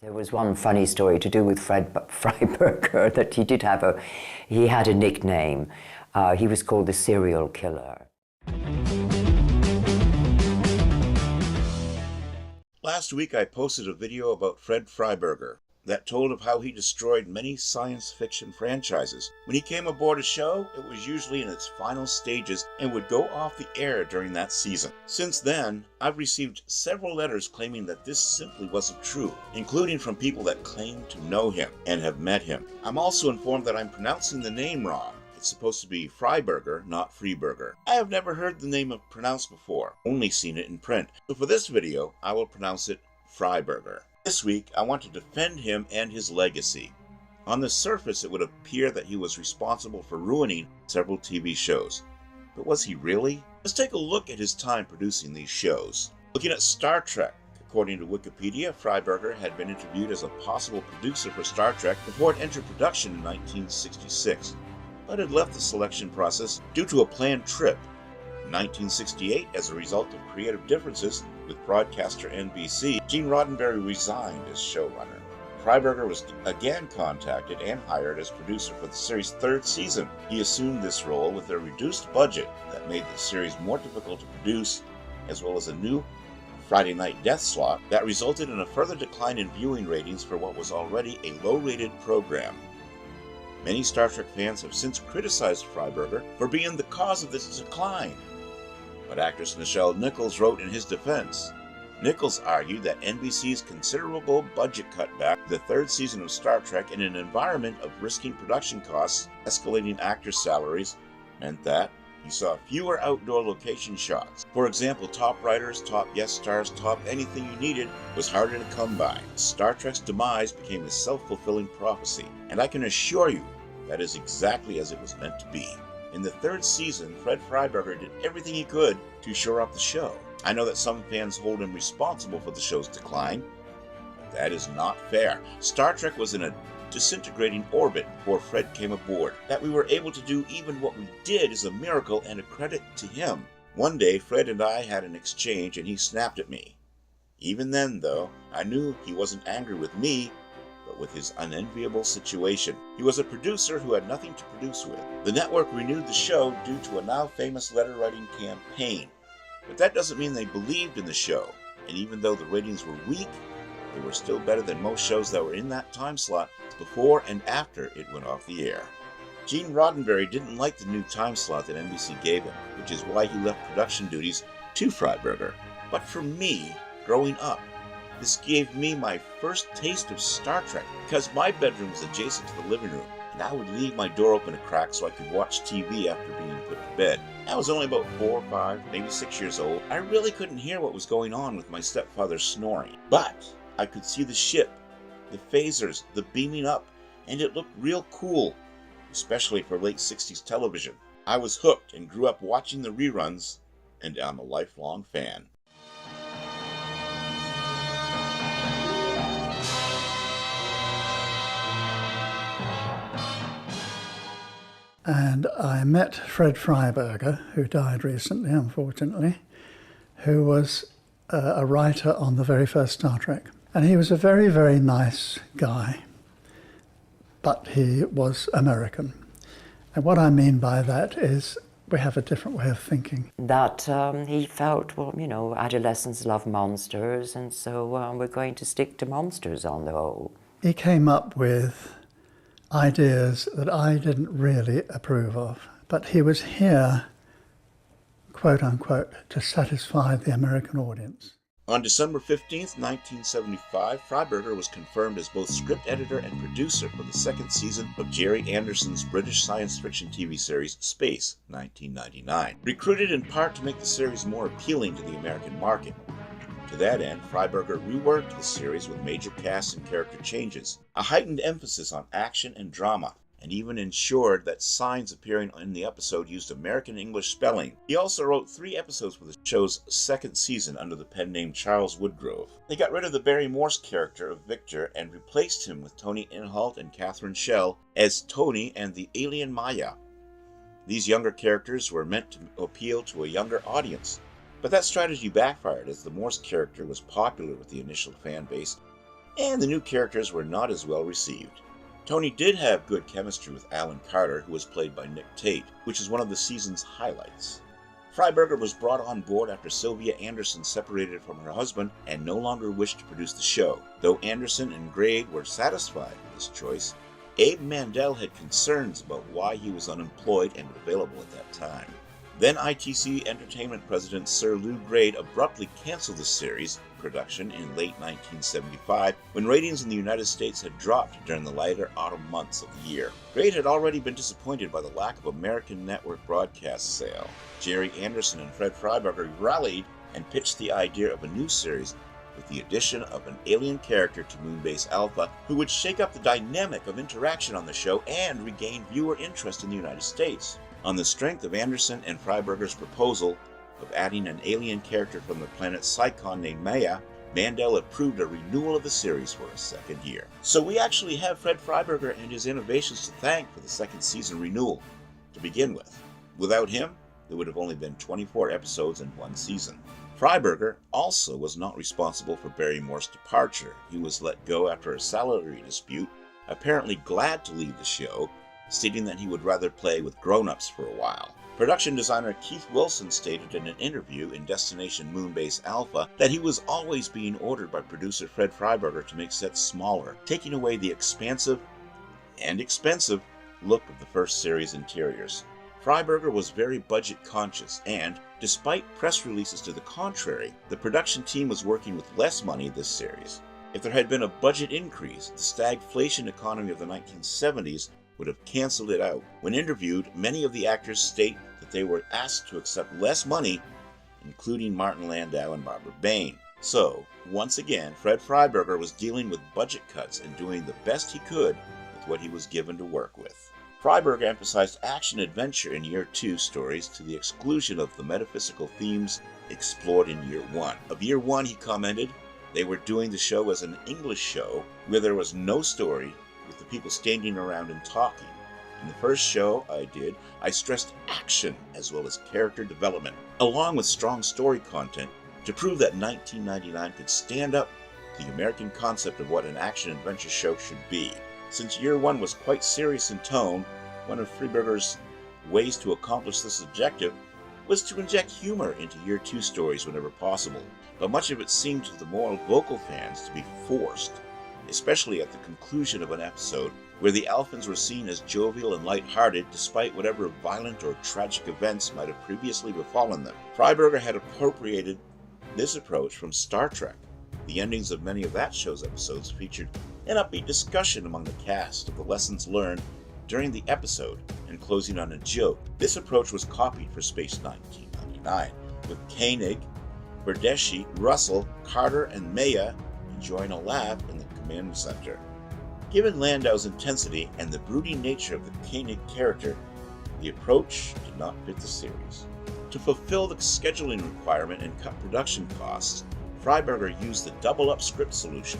There was one funny story to do with Freiberger that he had a nickname. He was called the serial killer. Last week I posted a video about Fred Freiberger that told of how he destroyed many science fiction franchises. When he came aboard a show, it was usually in its final stages and would go off the air during that season. Since then, I've received several letters claiming that this simply wasn't true, including from people that claim to know him and have met him. I'm also informed that I'm pronouncing the name wrong. It's supposed to be Freiberger, not Freiberger. I have never heard the name pronounced before, only seen it in print. So for this video, I will pronounce it Freiberger. This week, I want to defend him and his legacy. On the surface, it would appear that he was responsible for ruining several TV shows. But was he really? Let's take a look at his time producing these shows. Looking at Star Trek. According to Wikipedia, Freiberger had been interviewed as a possible producer for Star Trek before it entered production in 1966, but had left the selection process due to a planned trip. In 1968, as a result of creative differences with broadcaster NBC, Gene Roddenberry resigned as showrunner. Freiberger was again contacted and hired as producer for the series' third season. He assumed this role with a reduced budget that made the series more difficult to produce, as well as a new Friday night death slot that resulted in a further decline in viewing ratings for what was already a low-rated program. Many Star Trek fans have since criticized Freiberger for being the cause of this decline. But actress Nichelle Nichols wrote in his defense. Nichols argued that NBC's considerable budget cutback the third season of Star Trek in an environment of risking production costs, escalating actor salaries, meant that you saw fewer outdoor location shots. For example, top writers, top guest stars, top anything you needed was harder to come by. Star Trek's demise became a self-fulfilling prophecy, and I can assure you that is exactly as it was meant to be. In the third season, Fred Freiberger did everything he could to shore up the show. I know that some fans hold him responsible for the show's decline, but that is not fair. Star Trek was in a disintegrating orbit before Fred came aboard. That we were able to do even what we did is a miracle and a credit to him. One day, Fred and I had an exchange and he snapped at me. Even then, though, I knew he wasn't angry with me, but with his unenviable situation. He was a producer who had nothing to produce with. The network renewed the show due to a now famous letter-writing campaign. But that doesn't mean they believed in the show, and even though the ratings were weak, they were still better than most shows that were in that time slot before and after it went off the air. Gene Roddenberry didn't like the new time slot that NBC gave him, which is why he left production duties to Freiberger. But for me, growing up, this gave me my first taste of Star Trek because my bedroom was adjacent to the living room, and I would leave my door open a crack so I could watch TV after being put to bed. I was only about 4 or 5, maybe 6 years old. I really couldn't hear what was going on with my stepfather snoring, but I could see the ship, the phasers, the beaming up, and it looked real cool, especially for late 60s television. I was hooked and grew up watching the reruns, and I'm a lifelong fan. And I met Fred Freiberger, who died recently, unfortunately, who was a writer on the very first Star Trek. And he was a very, very nice guy, but he was American. And what I mean by that is we have a different way of thinking. That he felt, well, you know, adolescents love monsters, and so we're going to stick to monsters on the whole. He came up with ideas that I didn't really approve of, but he was here, quote unquote, to satisfy the American audience. On December 15th, 1975, Freiberger was confirmed as both script editor and producer for the second season of Jerry Anderson's British science fiction TV series Space, 1999, recruited in part to make the series more appealing to the American market. To that end, Freiberger reworked the series with major cast and character changes, a heightened emphasis on action and drama, and even ensured that signs appearing in the episode used American English spelling. He also wrote 3 episodes for the show's second season under the pen name Charles Woodgrove. They got rid of the Barry Morse character of Victor and replaced him with Tony Inholt and Catherine Schell as Tony and the alien Maya. These younger characters were meant to appeal to a younger audience. But that strategy backfired as the Morse character was popular with the initial fan base, and the new characters were not as well received. Tony did have good chemistry with Alan Carter, who was played by Nick Tate, which is one of the season's highlights. Freiberger was brought on board after Sylvia Anderson separated from her husband and no longer wished to produce the show. Though Anderson and Grade were satisfied with his choice, Abe Mandel had concerns about why he was unemployed and available at that time. Then ITC Entertainment President Sir Lew Grade abruptly canceled the series production in late 1975 when ratings in the United States had dropped during the lighter autumn months of the year. Grade had already been disappointed by the lack of American network broadcast sale. Jerry Anderson and Fred Freiberger rallied and pitched the idea of a new series with the addition of an alien character to Moonbase Alpha who would shake up the dynamic of interaction on the show and regain viewer interest in the United States. On the strength of Anderson and Freiberger's proposal of adding an alien character from the planet Psychon named Maya, Mandel approved a renewal of the series for a second year. So we actually have Fred Freiberger and his innovations to thank for the second season renewal to begin with. Without him, there would have only been 24 episodes in one season. Freiberger also was not responsible for Barrymore's departure. He was let go after a salary dispute, apparently glad to leave the show, stating that he would rather play with grown-ups for a while. Production designer Keith Wilson stated in an interview in Destination Moonbase Alpha that he was always being ordered by producer Fred Freiberger to make sets smaller, taking away the expansive and expensive look of the first series interiors. Freiberger was very budget conscious and, despite press releases to the contrary, the production team was working with less money this series. If there had been a budget increase, the stagflation economy of the 1970s would have canceled it out. When interviewed, many of the actors state that they were asked to accept less money, including Martin Landau and Barbara Bain. So, once again, Fred Freiberger was dealing with budget cuts and doing the best he could with what he was given to work with. Freiberger emphasized action-adventure in Year 2 stories to the exclusion of the metaphysical themes explored in Year 1. Of Year 1, he commented, they were doing the show as an English show where there was no story, with the people standing around and talking. In the first show I stressed action as well as character development, along with strong story content to prove that 1999 could stand up to the American concept of what an action-adventure show should be. Since Year 1 was quite serious in tone, one of Freiberger's ways to accomplish this objective was to inject humor into Year 2 stories whenever possible, but much of it seemed to the more vocal fans to be forced, especially at the conclusion of an episode where the Alphans were seen as jovial and light-hearted despite whatever violent or tragic events might have previously befallen them. Freiberger had appropriated this approach from Star Trek. The endings of many of that show's episodes featured an upbeat discussion among the cast of the lessons learned during the episode and closing on a joke. This approach was copied for Space 1999, with Koenig, Berdeschi, Russell, Carter, and Maya enjoying a laugh in the command center. Given Landau's intensity and the brooding nature of the Koenig character, the approach did not fit the series. To fulfill the scheduling requirement and cut production costs, Freiberger used the double-up script solution.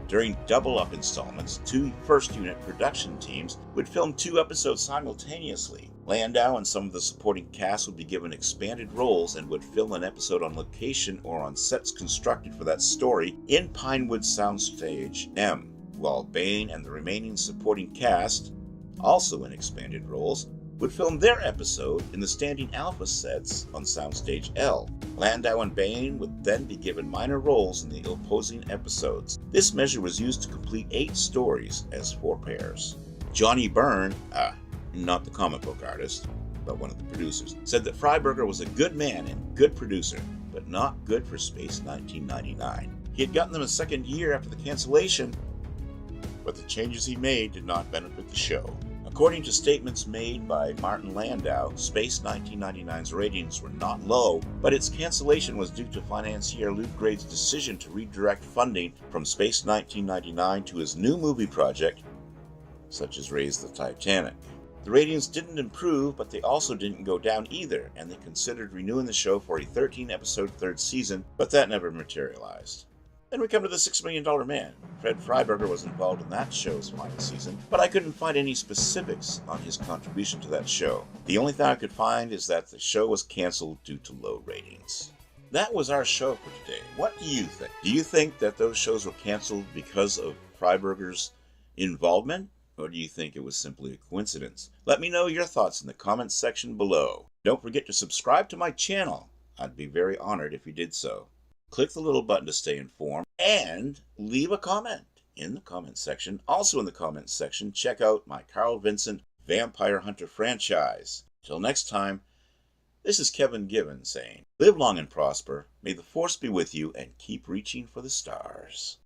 During double-up installments, 2 first-unit production teams would film 2 episodes simultaneously. Landau and some of the supporting cast would be given expanded roles and would film an episode on location or on sets constructed for that story in Pinewood Soundstage M, while Bain and the remaining supporting cast, also in expanded roles, would film their episode in the standing alpha sets on Soundstage L. Landau and Bain would then be given minor roles in the opposing episodes. This measure was used to complete 8 stories as 4 pairs. Johnny Byrne, not the comic book artist, but one of the producers, said that Freiberger was a good man and good producer, but not good for Space 1999. He had gotten them a second year after the cancellation, but the changes he made did not benefit the show. According to statements made by Martin Landau, Space 1999's ratings were not low, but its cancellation was due to financier Lew Grade's decision to redirect funding from Space 1999 to his new movie project, such as Raise the Titanic. The ratings didn't improve, but they also didn't go down either, and they considered renewing the show for a 13-episode 3rd season, but that never materialized. Then we come to the $6 Million Man. Fred Freiberger was involved in that show's final season, but I couldn't find any specifics on his contribution to that show. The only thing I could find is that the show was canceled due to low ratings. that was our show for today. What do you think? Do you think that those shows were canceled because of Freiberger's involvement? Or do you think it was simply a coincidence? Let me know your thoughts in the comments section below. Don't forget to subscribe to my channel. I'd be very honored if you did so. Click the little button to stay informed and leave a comment in the comments section. Also in the comments section, check out my Carl Vincent Vampire Hunter franchise. Till next time, this is Kevin Gibbon saying, live long and prosper, may the force be with you, and keep reaching for the stars.